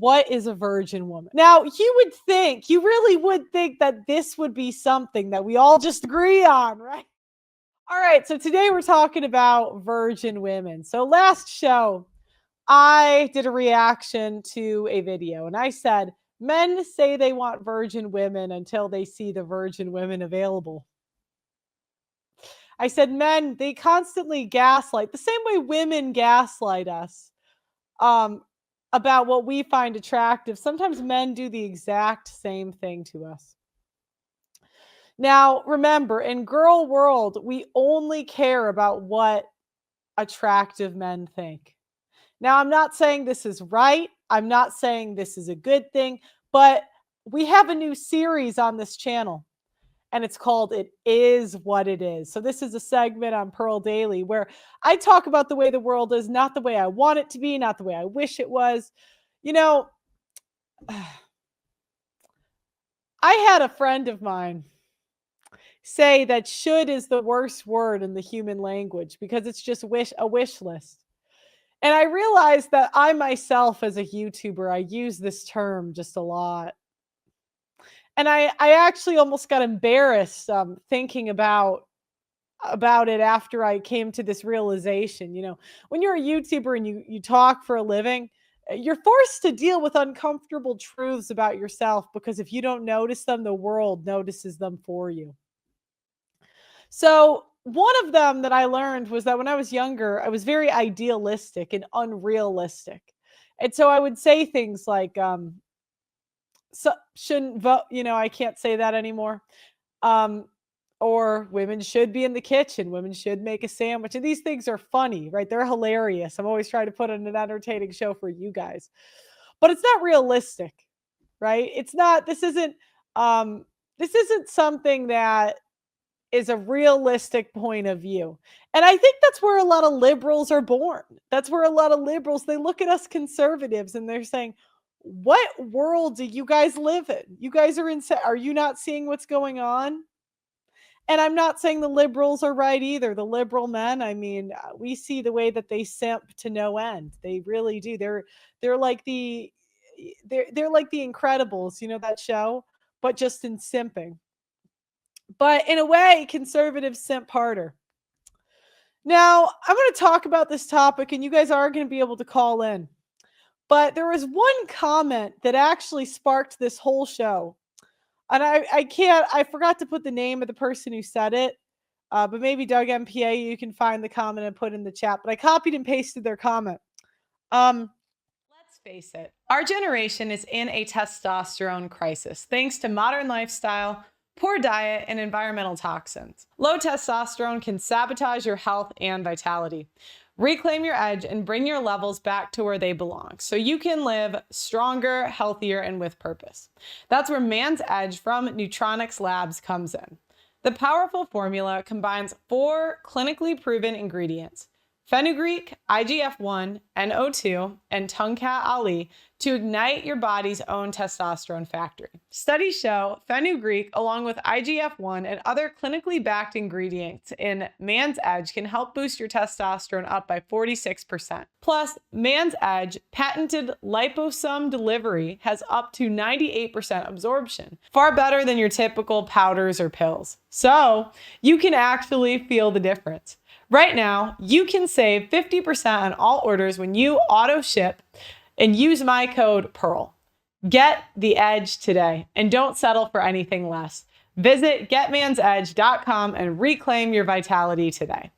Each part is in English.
what is a virgin woman? Now, you really would think that this would be something that we all just agree on, right? All right, so today we're talking about virgin women. So last show, I did a reaction to a video and I said, men say they want virgin women until they see the virgin women available. I said, men, they constantly gaslight the same way women gaslight us um, about what we find attractive. Sometimes men do the exact same thing to us. Now, remember, in girl world, we only care about what attractive men think. Now, I'm not saying this is right. I'm not saying this is a good thing, but we have a new series on this channel and it's called It Is What It Is. So this is a segment on Pearl Daily where I talk about the way the world is, not the way I want it to be, not the way I wish it was. You know, I had a friend of mine say that should is the worst word in the human language because it's just a wish list. And I realized that I myself as a YouTuber, I use this term just a lot. And I actually almost got embarrassed thinking about it after I came to this realization. You know, when you're a YouTuber and you talk for a living, you're forced to deal with uncomfortable truths about yourself because if you don't notice them, the world notices them for you. So one of them that I learned was that when I was younger, I was very idealistic and unrealistic. And so I would say things like, so shouldn't vote, I can't say that anymore. Um, or women should be in the kitchen, women should make a sandwich. And these things are funny, right? They're hilarious. I'm always trying to put on an entertaining show for you guys. But it's not realistic, right? This isn't something that is a realistic point of view. And I think that's where a lot of liberals are born. That's where a lot of liberals, they look at us conservatives and they're saying, what world do you guys live in? You guys are insane. Are you not seeing what's going on? And I'm not saying the liberals are right either. The liberal men, I mean, we see the way that they simp to no end. They really do. They're like they're like the Incredibles, you know that show, but just in simping. But in a way, conservatives simp harder. Now, I'm going to talk about this topic, and you guys are going to be able to call in. But there was one comment that actually sparked this whole show. And I forgot to put the name of the person who said it. But maybe Doug MPA, you can find the comment and put in the chat. But I copied and pasted their comment. Let's face it, our generation is in a testosterone crisis thanks to modern lifestyle, poor diet, and environmental toxins. Low testosterone can sabotage your health and vitality. Reclaim your edge and bring your levels back to where they belong so you can live stronger, healthier, and with purpose. That's where Man's Edge from Neutronics Labs comes in. The powerful formula combines 4 clinically proven ingredients: fenugreek, IGF-1, NO2, and Tongkat Ali to ignite your body's own testosterone factory. Studies show fenugreek, along with IGF-1 and other clinically backed ingredients in Man's Edge, can help boost your testosterone up by 46%. Plus, Man's Edge patented liposome delivery has up to 98% absorption, far better than your typical powders or pills. So, you can actually feel the difference. Right now, you can save 50% on all orders when you auto ship and use my code PEARL. Get the edge today and don't settle for anything less. Visit getmansedge.com and reclaim your vitality today.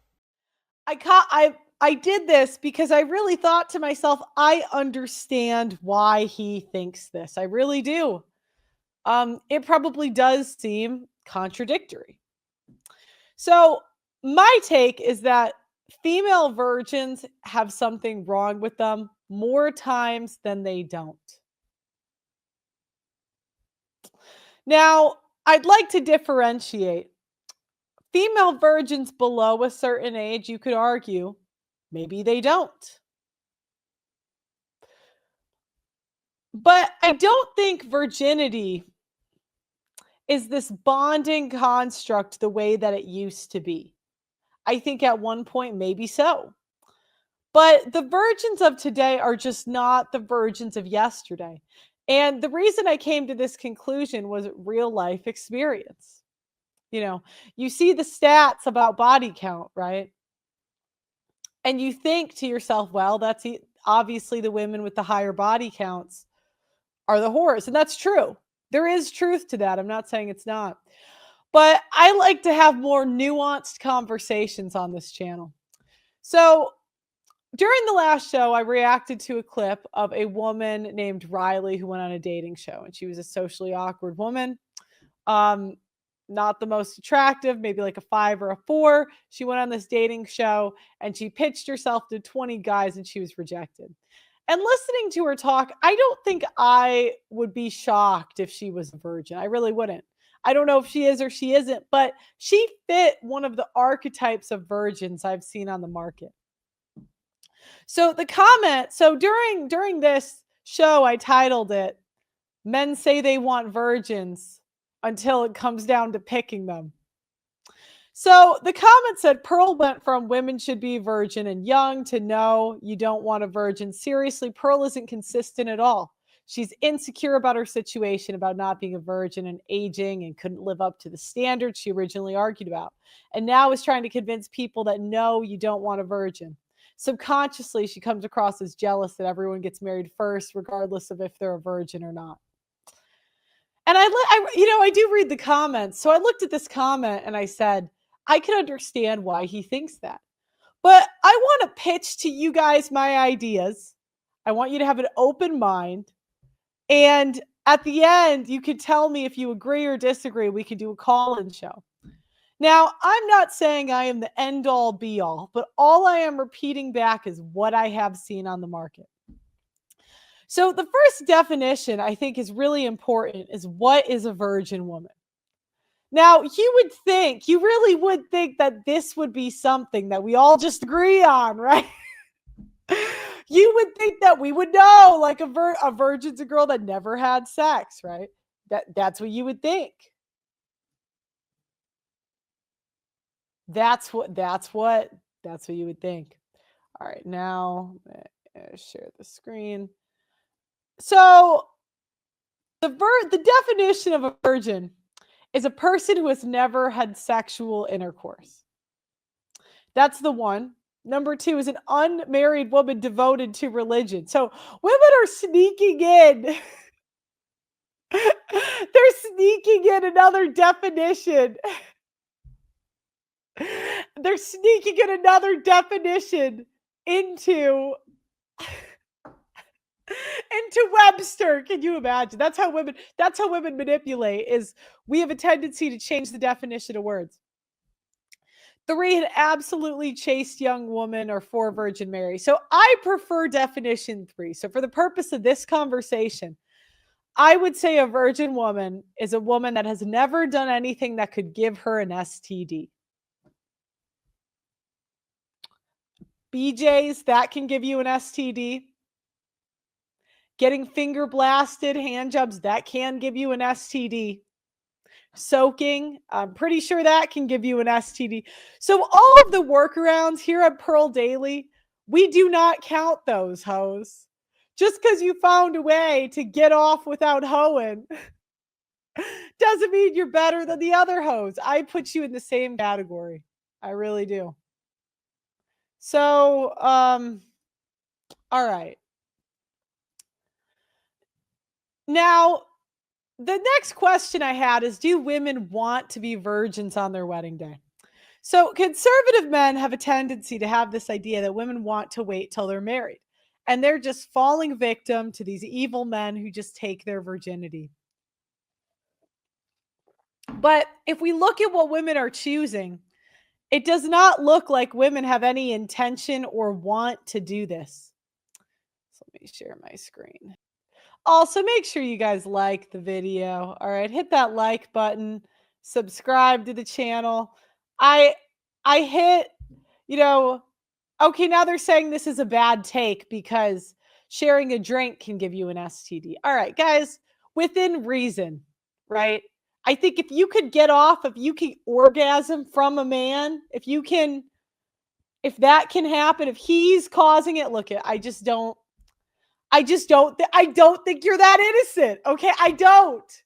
I did this because I really thought to myself, I understand why he thinks this. I really do. It probably does seem contradictory. So my take is that female virgins have something wrong with them more times than they don't. Now, I'd like to differentiate. Female virgins below a certain age, you could argue, maybe they don't. But I don't think virginity is this bonding construct the way that it used to be. I think at one point, maybe so. But the virgins of today are just not the virgins of yesterday. And the reason I came to this conclusion was real life experience. You know, you see the stats about body count, right? And you think to yourself, well, obviously the women with the higher body counts are the whores. And that's true. There is truth to that. I'm not saying it's not. But I like to have more nuanced conversations on this channel. So during the last show, I reacted to a clip of a woman named Riley who went on a dating show, and she was a socially awkward woman. Um, Not the most attractive, maybe like a 5 or a 4. She went on this dating show and she pitched herself to 20 guys and she was rejected. And listening to her talk, I don't think I would be shocked if she was a virgin. I really wouldn't. I don't know if she is or she isn't, but she fit one of the archetypes of virgins I've seen on the market. So during this show, I titled it "Men Say They Want Virgins Until It Comes Down to Picking Them." So the comment said Pearl went from women should be virgin and young to no, you don't want a virgin. Seriously, Pearl isn't consistent at all. She's insecure about her situation, about not being a virgin and aging and couldn't live up to the standards she originally argued about. And now is trying to convince people that no, you don't want a virgin. Subconsciously, she comes across as jealous that everyone gets married first, regardless of if they're a virgin or not. And I do read the comments. So I looked at this comment and I said, I can understand why he thinks that. But I want to pitch to you guys my ideas. I want you to have an open mind. And at the end, you can tell me if you agree or disagree. We can do a call-in show. Now, I'm not saying I am the end-all be-all, but all I am repeating back is what I have seen on the market. So the first definition I think is really important is what is a virgin woman? Now, you really would think that this would be something that we all just agree on, right? You would think that we would know, like a virgin's a girl that never had sex, right? That's what you would think. That's what you would think. All right, now share the screen. So the definition of a virgin is a person who has never had sexual intercourse. That's the one. Number 2 is an unmarried woman devoted to religion. So women are sneaking in. They're sneaking in another definition. They're sneaking in another definition into Webster. Can you imagine? That's how women manipulate, is we have a tendency to change the definition of words. 3, an absolutely chaste young woman, or 4, virgin Mary. So I prefer definition 3. So for the purpose of this conversation, I would say a virgin woman is a woman that has never done anything that could give her an STD. BJs, that can give you an STD. Getting finger blasted, hand jobs, that can give you an STD. Soaking, I'm pretty sure that can give you an STD. So all of the workarounds here at Pearl Daily, we do not count those, hoes. Just because you found a way to get off without hoeing doesn't mean you're better than the other hoes. I put you in the same category. I really do. So, all right. Now, the next question I had is, do women want to be virgins on their wedding day? So conservative men have a tendency to have this idea that women want to wait till they're married. And they're just falling victim to these evil men who just take their virginity. But if we look at what women are choosing, it does not look like women have any intention or want to do this. So let me share my screen. Also, make sure you guys like the video. All right, hit that like button, subscribe to the channel. I hit, okay, now they're saying this is a bad take because sharing a drink can give you an STD. All right, guys, within reason, right? I think if you could get off, if you can orgasm from a man, if you can If that can happen, if he's causing it, look, I don't think you're that innocent. Okay, I don't.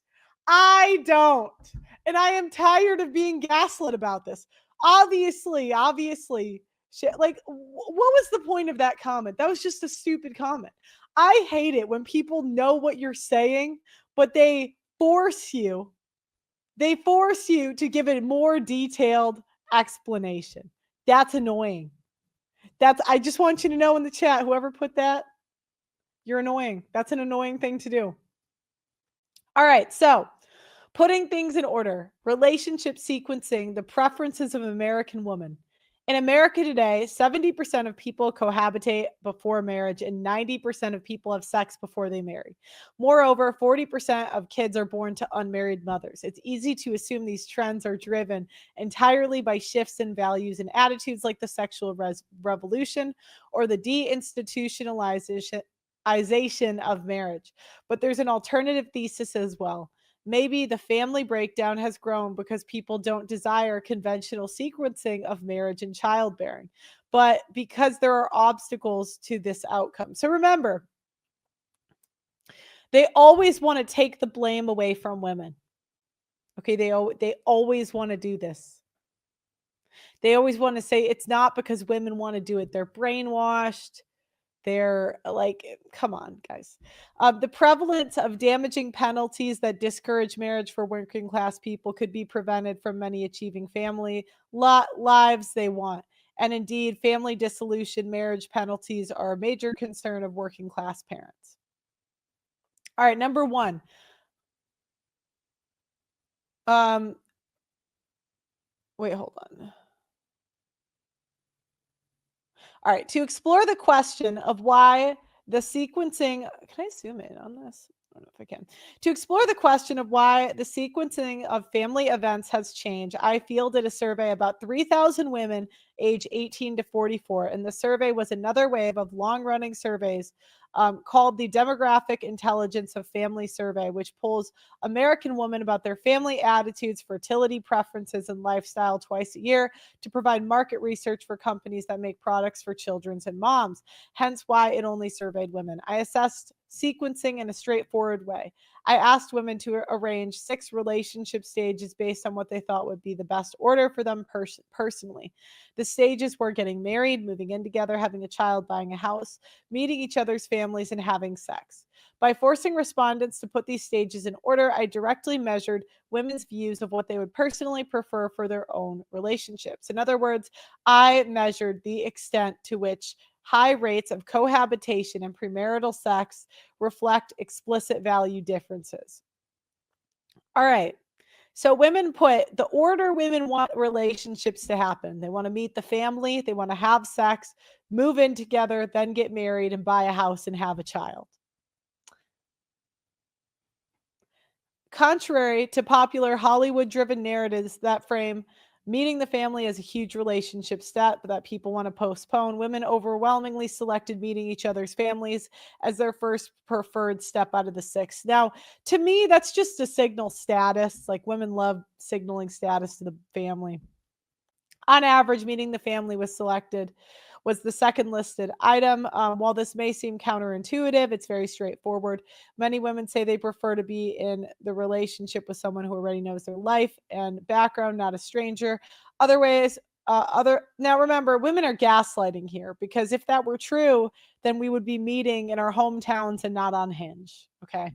And I am tired of being gaslit about this. Obviously, shit, like what was the point of that comment? That was just a stupid comment. I hate it when people know what you're saying, but they force you to give a more detailed explanation. That's annoying. I just want you to know in the chat, whoever put that, you're annoying. That's an annoying thing to do. All right, so putting things in order, relationship sequencing, the preferences of American women. In America today, 70% of people cohabitate before marriage and 90% of people have sex before they marry. Moreover, 40% of kids are born to unmarried mothers. It's easy to assume these trends are driven entirely by shifts in values and attitudes like the sexual revolution or the deinstitutionalization of marriage. But there's an alternative thesis as well. Maybe the family breakdown has grown because people don't desire conventional sequencing of marriage and childbearing, but because there are obstacles to this outcome. So remember, they always want to take the blame away from women. Okay, they always want to do this. They always want to say it's not because women want to do it. They're brainwashed. They're like, come on, guys. The prevalence of damaging penalties that discourage marriage for working class people could be prevented from many achieving family lives they want. And indeed, family dissolution, marriage penalties are a major concern of working class parents. All right, number one. Um, wait, hold on. All right, to explore the question of why the sequencing, can I zoom in on this? I don't know if I can. To explore the question of why the sequencing of family events has changed, I fielded a survey about 3,000 women age 18 to 44, and the survey was another wave of long-running surveys called the Demographic Intelligence of Family Survey, which polls American women about their family attitudes, fertility preferences, and lifestyle twice a year to provide market research for companies that make products for children's and moms, hence why it only surveyed women. I assessed sequencing in a straightforward way. I asked women to arrange 6 relationship stages based on what they thought would be the best order for them personally. The stages were getting married, moving in together, having a child, buying a house, meeting each other's families, and having sex. By forcing respondents to put these stages in order, I directly measured women's views of what they would personally prefer for their own relationships. In other words, I measured the extent to which high rates of cohabitation and premarital sex reflect explicit value differences. All right. So women put the order women want relationships to happen. They want to meet the family, they want to have sex, move in together, then get married and buy a house and have a child. Contrary to popular Hollywood driven narratives that frame meeting the family as a huge relationship step that people want to postpone, women overwhelmingly selected meeting each other's families as their first preferred step out of the 6. Now, to me, that's just a signal status. Like women love signaling status to the family. On average, meeting the family was the second listed item. While this may seem counterintuitive, it's very straightforward. Many women say they prefer to be in the relationship with someone who already knows their life and background, not a stranger. Other ways, other now remember, women are gaslighting here because if that were true, then we would be meeting in our hometowns and not on Hinge. Okay.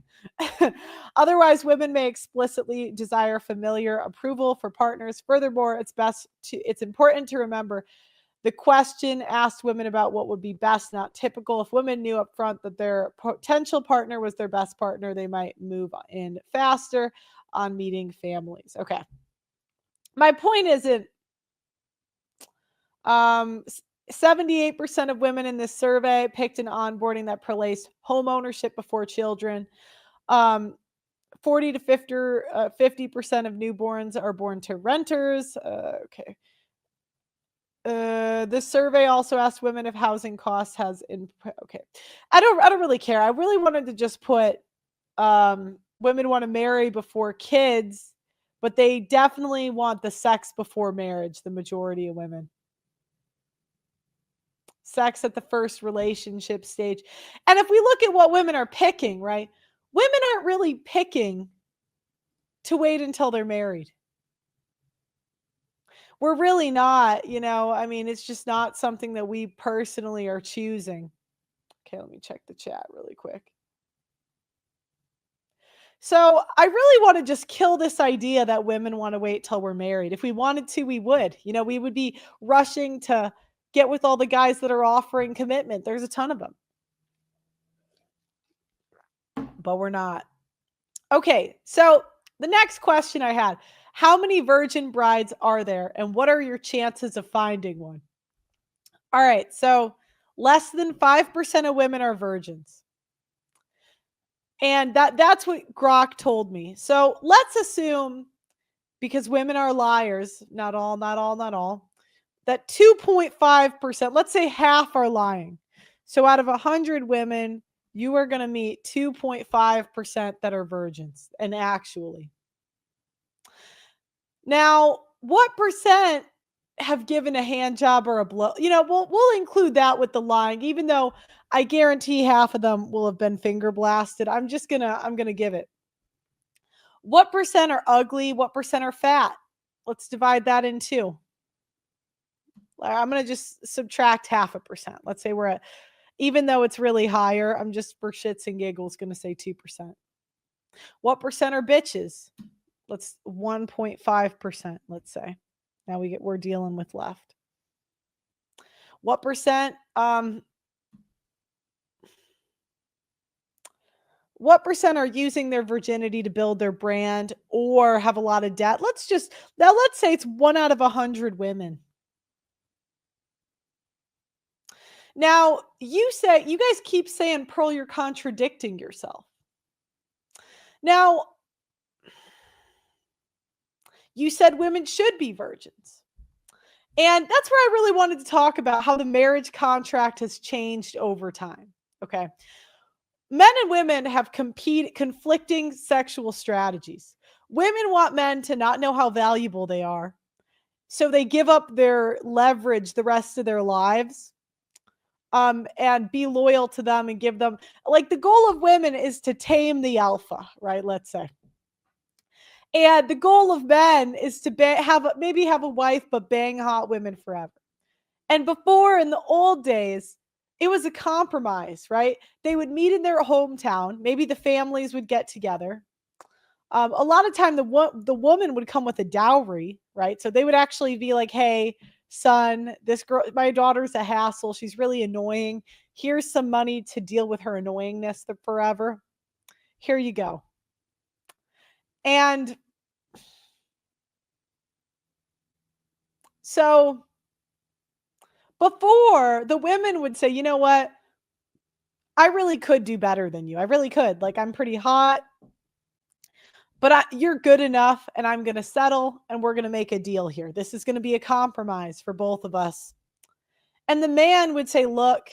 Otherwise, women may explicitly desire familiar approval for partners. Furthermore, it's important to remember the question asked women about what would be best, not typical. If women knew up front that their potential partner was their best partner, they might move in faster on meeting families. Okay. My point isn't 78% of women in this survey picked an onboarding that placed home ownership before children. 40 to 50% of newborns are born to renters. Okay. This survey also asked women if housing costs has in okay. I don't really care. I really wanted to just put women want to marry before kids, but they definitely want the sex before marriage, the majority of women. sex at the first relationship stage. And if we look at what women are picking, right? Women aren't really picking to wait until they're married. We're really not, I mean, it's just not something that we personally are choosing. Okay, let me check the chat really quick. So I really want to just kill this idea that women want to wait till we're married. If we wanted to, we would. We would be rushing to get with all the guys that are offering commitment. There's a ton of them, but we're not. Okay, so the next question I had: how many virgin brides are there, and what are your chances of finding one? All right, so less than 5% of women are virgins. And that's what Grok told me. So let's assume, because women are liars, not all, not all, not all, that 2.5%, let's say half are lying. So out of 100 women, you are going to meet 2.5% that are virgins. And actually, now, what percent have given a hand job or a blow? We'll include that with the lying, even though I guarantee half of them will have been finger blasted. I'm gonna give it. What percent are ugly? What percent are fat? Let's divide that in two. I'm gonna just subtract half a percent. Let's say we're at, even though it's really higher, I'm just for shits and giggles gonna say 2%. What percent are bitches? Let's 1.5%, let's say. Now we're dealing with left. What percent are using their virginity to build their brand or have a lot of debt? Let's say it's 1 out of 100 women. Now, you guys keep saying, Pearl, you're contradicting yourself. Now, you said women should be virgins. And that's where I really wanted to talk about how the marriage contract has changed over time. Okay. Men and women have conflicting sexual strategies. Women want men to not know how valuable they are. So they give up their leverage the rest of their lives, and be loyal to them and give them, like, the goal of women is to tame the alpha, right? Let's say. And the goal of men is to maybe have a wife, but bang hot women forever. And before, in the old days, it was a compromise, right? They would meet in their hometown. Maybe the families would get together. A lot of time, the woman would come with a dowry, right? So they would actually be like, "Hey, son, this girl, my daughter's a hassle. She's really annoying. Here's some money to deal with her annoyingness forever. Here you go." And so before, the women would say, "You know what? I really could do better than you. I really could. Like, I'm pretty hot, but you're good enough, and I'm going to settle, and we're going to make a deal here. This is going to be a compromise for both of us." And the man would say, "Look,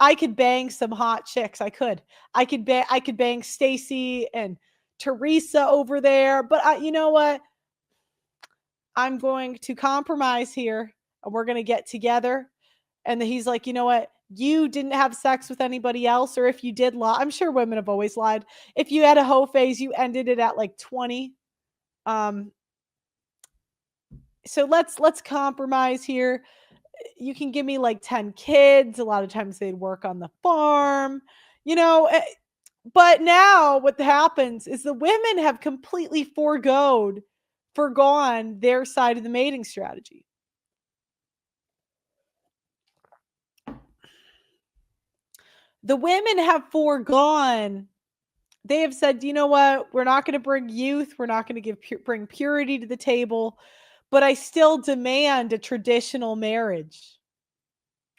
I could bang some hot chicks. I could. I could bang Stacy and Teresa over there, but you know what? I'm going to compromise here, and we're going to get together." And then he's like, "You know what? You didn't have sex with anybody else, or if you did lie." I'm sure women have always lied. If you had a hoe phase, you ended it at like 20. Um, so let's compromise here. You can give me like 10 kids. A lot of times they'd work on the farm, you know. But now what happens is the women have completely forgone their side of the mating strategy. The women have foregone. They have said, "You know what? We're not going to bring youth. We're not going to bring purity to the table, but I still demand a traditional marriage.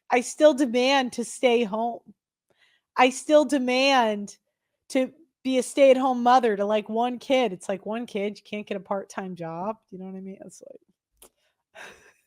I still demand to stay home. I still demand to be a stay-at-home mother to like one kid." It's like, one kid, you can't get a part-time job. You know what I mean? It's like,